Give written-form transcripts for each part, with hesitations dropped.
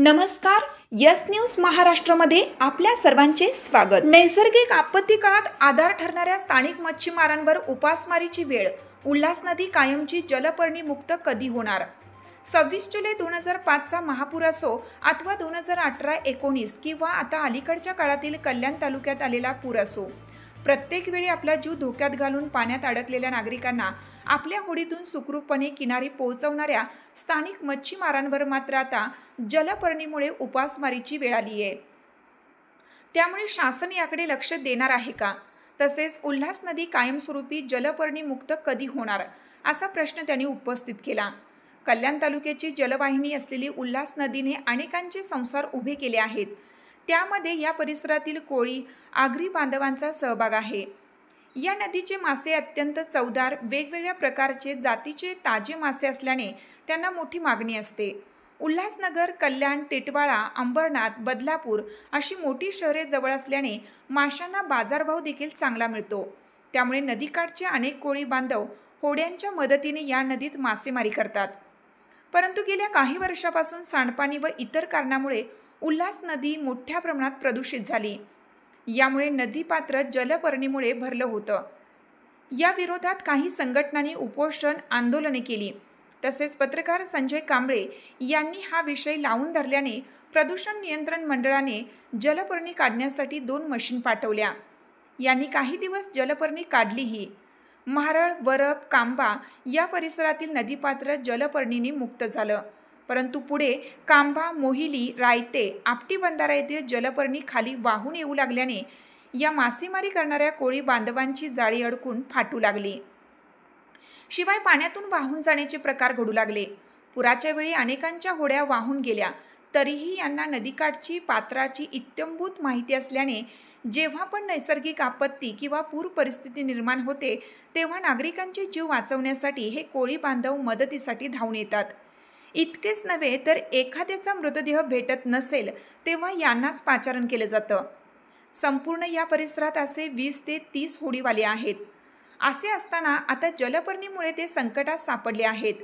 नमस्कार. Yes news महाराष्ट्रामध्ये आपल्या सर्वांचे स्वागत. नैसर्गिक आपत्ती काळात आधार ठरणाऱ्या स्थानिक मच्छीमारांवर उपासमारीची वेळ. उल्हास नदी कायमची जलपर्णी मुक्त कधी होणार? 26 जुलै 2005चा महापूर असो अथवा 2018-19 किंवा आता अलीकडच्या काळातील कल्याण तालुक्यात आलेला पूर असो, प्रत्येक वेळी आपला जीव धोक्यात घालून पाण्यात अडकलेल्या नागरिकांना आपल्या होडीतून सुखरूपपणे किनारी पोहोचवणाऱ्या स्थानिक मच्छीमारांवर मात्र आता जलपर्णीमुळे उपासमारीची वेळ आली आहे. त्यामुळे शासन याकडे लक्ष देणार आहे का? तसेच उल्हास नदी कायमस्वरूपी जलपर्णी मुक्त कधी होणार, असा प्रश्न त्यांनी उपस्थित केला. कल्याण तालुक्याची जलवाहिनी असलेली उल्हास नदीने अनेकांचे संसार उभे केले आहेत. त्यामध्ये या परिसरातील कोळी आगरी बांधवांचा सहभाग आहे. या नदीचे मासे अत्यंत चवदार, वेगवेगळ्या प्रकारचे जातीचे ताजे मासे असल्याने त्यांना मोठी मागणी असते. उल्हासनगर, कल्याण, टिटवाळा, अंबरनाथ, बदलापूर अशी मोठी शहरे जवळ असल्याने माशांना बाजारभाव देखील चांगला मिळतो. त्यामुळे नदीकाठचे अनेक कोळी बांधव होड्यांच्या मदतीने या नदीत मासेमारी करतात. परंतु गेल्या काही वर्षापासून सांडपाणी व इतर कारणामुळे उल्हास नदी मोठ्या प्रमाणात प्रदूषित झाली. यामुळे नदीपात्र जलपर्णीमुळे भरलं होतं. या विरोधात काही संघटनांनी उपोषण आंदोलने केली. तसेच पत्रकार संजय कांबळे यांनी हा विषय लावून धरल्याने प्रदूषण नियंत्रण मंडळाने जलपर्णी काढण्यासाठी 2 मशीन पाठवल्या. यांनी काही दिवस जलपर्णी काढलीही. महारळ, वरप, कांबा या परिसरातील नदीपात्र जलपर्णीने मुक्त झालं. परंतु पुढे कांबा, मोहिली, रायते, आपटी बंधारा येथील जलपर्णी खाली वाहून येऊ लागल्याने या मासेमारी करणाऱ्या कोळी बांधवांची जाळी अडकून फाटू लागली. शिवाय पाण्यातून वाहून जाण्याचे प्रकार घडू लागले. पुराच्या वेळी अनेकांच्या होड्या वाहून गेल्या. तरीही यांना नदीकाठची पात्राची इत्थंभूत माहिती असल्याने जेव्हा पण नैसर्गिक आपत्ती किंवा पूर परिस्थिती निर्माण होते तेव्हा नागरिकांचे जीव वाचवण्यासाठी हे कोळी बांधव मदतीसाठी धावून येतात. इतकेच नव्हे तर एखाद्याचा मृतदेह भेटत नसेल तेव्हा यांनाच पाचारण केलं जातं. संपूर्ण या परिसरात असे 20 ते 30 होडीवाले आहेत. असे असताना आता जलपर्णीमुळे ते संकटात सापडले आहेत.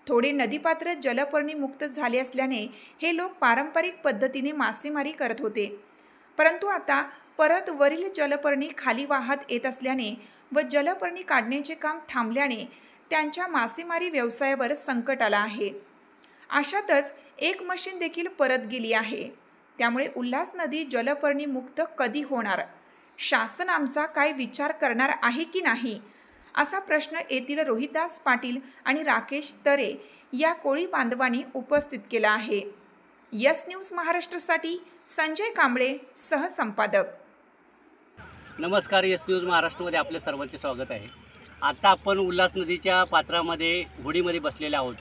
थोडे नदीपात्र जलपर्णी मुक्त झाले असल्याने हे लोक पारंपरिक पद्धतीने मासेमारी करत होते. परंतु आता परत वरील जलपर्णी खाली वाहत येत असल्याने व जलपर्णी काढण्याचे काम थांबल्याने त्यांच्या मासेमारी व्यवसायावर संकट आलं आहे. अशातच एक मशीन देखील परत गेली आहे. त्यामुळे उल्हास नदी जलपर्णी मुक्त कधी होणार? शासन आमचा काय विचार करणार आहे की नाही, असा प्रश्न येथील रोहिदास पाटील आणि राकेश तरे या कोळी बांधवांनी उपस्थित केला आहे. यस न्यूज महाराष्ट्रासाठी संजय कांबळे, सहसंपादक. नमस्कार. यस न्यूज महाराष्ट्रामध्ये आपले सर्वांचे स्वागत आहे. आता आपण उल्हास नदीच्या पात्रामध्ये होडीमध्ये बसलेले आहोत.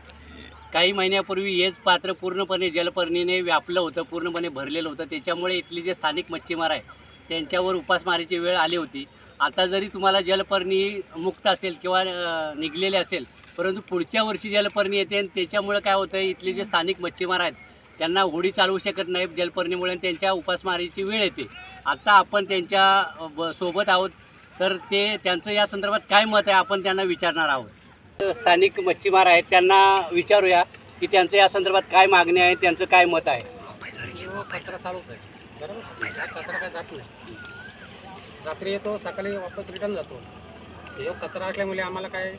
काही महिन्यापूर्वी हेच पात्र पूर्णपणे जलपर्णीने व्यापलं होतं, पूर्णपणे भरलेलं होतं. त्याच्यामुळे इथले जे स्थानिक मच्छीमार आहे त्यांच्यावर उपासमारीची वेळ आली होती. आता जरी तुम्हाला जलपर्णी मुक्त असेल किंवा निघलेले असेल, परंतु पुढच्या वर्षी जलपर्णी येते आणि त्याच्यामुळे काय होतं, इथले जे स्थानिक मच्छीमार आहेत त्यांना होडी चालवू शकत नाही जलपर्णीमुळे, त्यांच्या उपासमारीची वेळ येते. आता आपण त्यांच्या सोबत आहोत, तर त्यांचं या संदर्भात काय मत आहे आपण त्यांना विचारणार आहोत. स्थानिक मच्छीमार आहेत, त्यांना विचारूया की त्यांचं या संदर्भात काय मागणी आहे, त्यांचं काय मत आहे. कचरा चालूच आहे, बरोबर. कचरा काय जात नाही. रात्री येतो, सकाळी वापस रिटर्न जातो. हे कचरा असल्यामुळे आम्हाला काय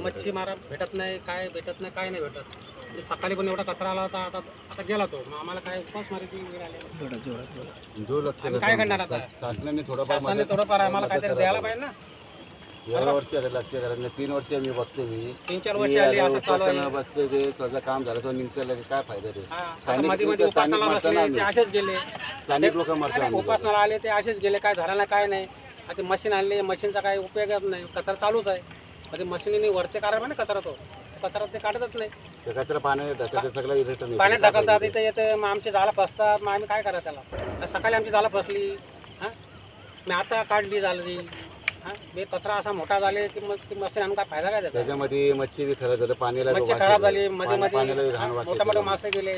मच्छीमारा भेटत नाही, काय भेटत नाही, काय नाही भेटत. सकाळी पण एवढा कचरा आला होता, आता गेला तो. मग आम्हाला काय उपासमारीची वेळ आली. काय करणार आता? शासनाने थोडंफार आम्हाला काहीतरी द्यायला पाहिजे ना. वर्ष लक्ष करत नाही. 3 वर्ष मी बघते, मी 3-4 वर्ष आली असं चालू आहे. बसते ते त्याचं काम झालं तो निघतं, काय फायदा रे. मध्ये उपासनाला बसले ते असेच गेले. स्थानिक लोक मरतात. उपासनाला आले ते असेच गेले, काय झालं काय नाही. आता मशीन आणले, मशीनचा काय उपयोगच नाही. कचरा चालूच आहे. मध्ये मशीनने वरते काढायला ना कचरा, तो कचरा ते काढतच नाही. ते कचरा पाण्यात सगळं रिटर्न पाण्यात ढकलतात. इथे येते, मग आमची झाला फसतात. मग आम्ही काय करायचं त्याला? सकाळी आमची झाला फसली, मी आता काढली झाली. हे कचरा असा मोठा झाले की मग ती मशीन आणून काय फायदा काय त्याचा? त्याच्यामध्ये मच्छी बी खराब झाली, पाण्याला मच्छी खराब झाली. मध्ये मोठे मोठे मासे गेले.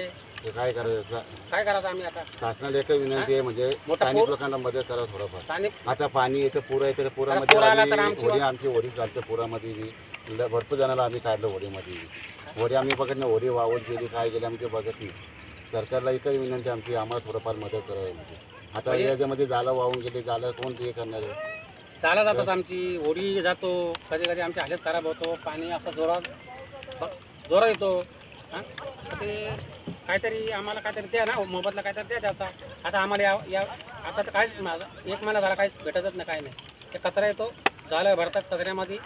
काय करायचं आम्ही आता? शासनाला एक विनंती आहे, म्हणजे स्थानिक लोकांना मदत करा थोडंफार. आता पाणी येतं, पूर येतं, पुरामध्ये आमची होडी चालते. पुरामध्ये बी भरपूर जणाला आम्ही काढलं होडीमध्ये. होडी आम्ही बघत नाही, होडी वावत गेली काय गेली आम्ही ते बघत नाही. सरकारला एकच विनंती आमची, आम्हाला थोडंफार मदत करावी म्हणजे. आता याच्यामध्ये जाळं वाहून गेले, जाळं कोण ते करणार आहे? चाला जातात आमची, होडी जातो, कधी कधी आमची हालत खराब होतो, पाणी असं जोरात येतो. हां तर ते काहीतरी आम्हाला काहीतरी द्या ना, मोबदला काहीतरी द्या त्याचा. आता आम्हाला आता तर काहीच माझा 1 महिना झाला काहीच भेटतच नाही, काही नाही. ते कचरा येतो, झालं भरतात कचऱ्यामध्ये,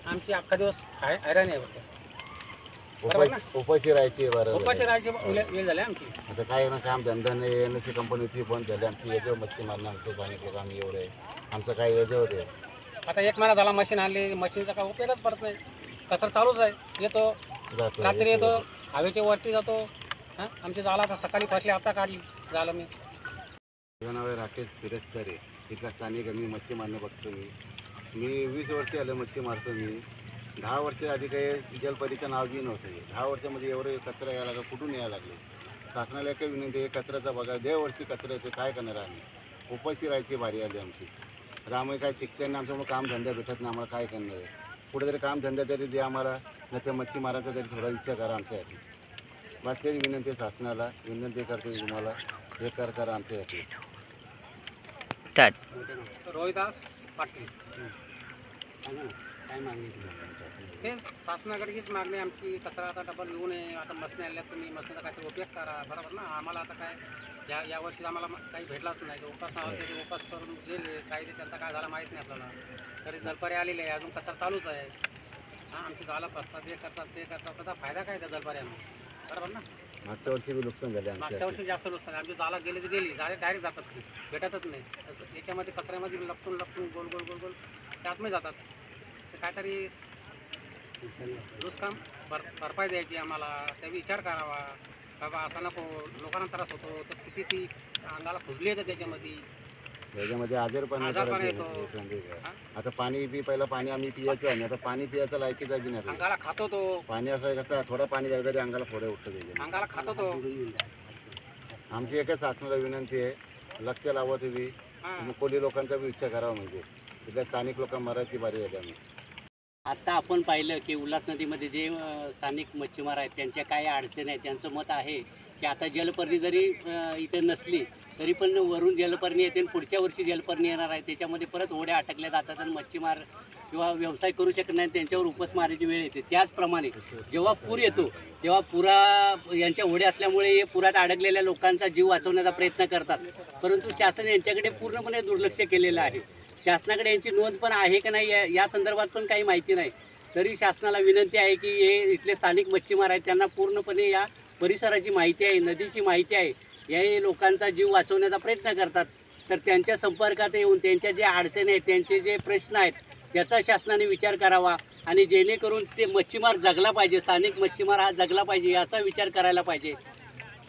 आमची अख्खा दिवस हैराण आहे होतं. उपाशी राहायची बरं. उपाशी राहायची वेळ झाली आमची. आता काय ना काम धंदा नाही, NSC कंपनी ती बंद झाली आमची. याच्यावर मच्छी मारणं आमचं सांगितलं आम्ही एवढे आमचं काय याच्यावर आहे. आता 1 महिना झाला मशीन आणली, मशीनचा काय उपयोगच पडत नाही. कचरा चालूच आहे, येतो रात्री येतो, हवेच्या वरती जातो. हां आमची जाळं आता सकाळी फसली, आता काढली झालं. माझं नाव आहे राकेश सुरेश तरे. इथला स्थानिक मी मच्छी मारणं बघतो. मी 20 वर्षे आलं मच्छी मारतो. मी 10 वर्ष आधी काही जलपरीचं नाव बी नव्हतं. 10 वर्षामध्ये एवढे कचरा यायला लागला, कुठून यायला लागले. शासनाला एक विनंती आहे, कचऱ्याचा बघा. 1.5 वर्षी कचरा येतो, काय करणार आम्ही? उपाशी राहायची बारी आली आमची. आता आम्ही काय शिक्षण आमच्यामुळे कामधंदा भेटत नाही, आम्हाला काय करणार आहे? कुठेतरी कामधंदा तरी द्या आम्हाला, नाही तर मच्छी मारायचा तरी थोडा विचार करा आमच्यासाठी. बस तेच विनंती शासनाला, विनंती करते तुम्हाला, हे करा आमच्यासाठी. रोहिदास पाटील. काय मागणी? हे शासनाकडे हीच मागणी आमची. कचरा आता डबल येऊ नये. आता मसने आल्या, तुम्ही मसनीचा काहीतरी उपयोग करा, बरोबर ना. आम्हाला आता काय या वर्षी आम्हाला काही भेटलाच नाही. उपास आहोत, ते उपास करून गेले, काही ते त्यांचा काय झाला माहीत नाही आपल्याला. तरी जलपरे आलेले आहे, अजून कचरा चालूच आहे. हां आमची जाळं फसतात, ते करतात त्याचा फायदा काय त्या जलपर्यांना, बरोबर ना. मागच्या वर्षी बी नुकसान झाले मागच्या वर्षी जास्त नुकसान. आमची जाळं गेली तर गेली, जाळे डायरेक्ट जातात, भेटतच नाही. याच्यामध्ये कचऱ्यामध्ये लपटून गोल गोल गोल गोल ते आतमध्ये जातात. ते काहीतरी नुकसान भरपाई द्यायची आम्हाला. त्या विचार करावा बाबा, असा नको. लोकांना त्रास होतो, तर किती ती अंगाला खुजली येतं त्याच्यामध्ये आजारपण येतो. आता पाणी बी पहिलं पाणी आम्ही पियायचो आणि आता पाणी पियाचं लायकीचा बी नाही. अंगाला खातो तो पाणी असं कसं थोडं पाणी झालं तरी अंगाला फोडे उठतं. अंगाला खातो तो. आमची एकच शासनाला विनंती आहे, लक्ष लावा तुम्ही. मुकोली लोकांचा बी विचार करावा म्हणजे. तिथल्या स्थानिक लोक मराठी बारी आली आम्ही. आता आपण पाहिलं की उल्हास नदीमध्ये जे स्थानिक मच्छीमार आहेत त्यांच्या काय अडचणी आहेत. त्यांचं मत आहे की आता जलपर्णी जरी इथे नसली तरी पण वरून जलपर्णी येते आणि पुढच्या वर्षी जलपर्णी येणार आहे. त्याच्यामध्ये परत होड्या अटकल्या जातात आणि मच्छीमार किंवा व्यवसाय करू शकत नाही, त्यांच्यावर उपासमारीची वेळ येते. त्याचप्रमाणे जेव्हा पूर येतो तेव्हा यांच्या होड्या असल्यामुळे हे पुरात अडकलेल्या लोकांचा जीव वाचवण्याचा प्रयत्न करतात, परंतु शासन यांच्याकडे पूर्णपणे दुर्लक्ष केलेलं आहे. शासनाकडे यांची नोंद पण आहे का नाही या संदर्भात पण काही माहिती नाही. तरी शासनाला विनंती आहे की हे इथले स्थानिक मच्छीमार आहेत, त्यांना पूर्णपणे या परिसराची माहिती आहे, नदीची माहिती आहे. या लोकांचा जीव वाचवण्याचा प्रयत्न करतात, तर त्यांच्या संपर्कात येऊन त्यांच्या जे अडचणी आहेत, त्यांचे जे प्रश्न आहेत त्याचा शासनाने विचार करावा आणि जेणेकरून ते मच्छीमार जगला पाहिजे, स्थानिक मच्छीमार हा जगला पाहिजे याचा विचार करायला पाहिजे.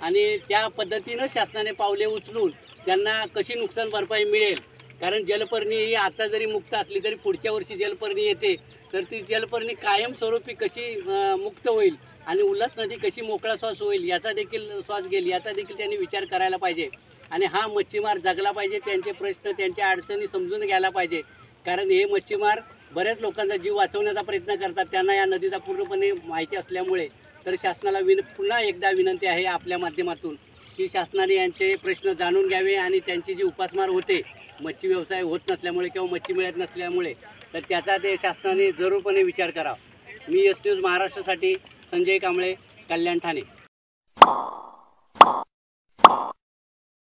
आणि त्या पद्धतीनं शासनाने पावले उचलून त्यांना कशी नुकसान भरपाई मिळेल. कारण जलपर्णी ही आता जरी मुक्त असली तरी पुढच्या वर्षी जलपर्णी येते, तर ती जलपर्णी कायमस्वरूपी कशी मुक्त होईल आणि उल्हास नदी कशी मोकळा श्वास होईल याचा देखील श्वास घेईल याचा देखील त्यांनी विचार करायला पाहिजे. आणि हा मच्छीमार जगला पाहिजे, त्यांचे प्रश्न त्यांच्या अडचणी समजून घ्यायला पाहिजे. कारण हे मच्छीमार बऱ्याच लोकांचा जीव वाचवण्याचा प्रयत्न करतात, त्यांना या नदीचा पूर्णपणे माहिती असल्यामुळे. तर शासनाला पुन्हा एकदा विनंती आहे आपल्या माध्यमातून की शासनाने यांचे प्रश्न जाणून घ्यावे आणि त्यांची जी उपासमार होते मच्छी व्यवसाय होत नसल्यामुळे किंवा मच्छी मिळत नसल्यामुळे, तर त्याचा ते शासनाने जरूरपणे विचार करावा. मी एस न्यूज महाराष्ट्रासाठी संजय कांबळे, कल्याण, ठाणे.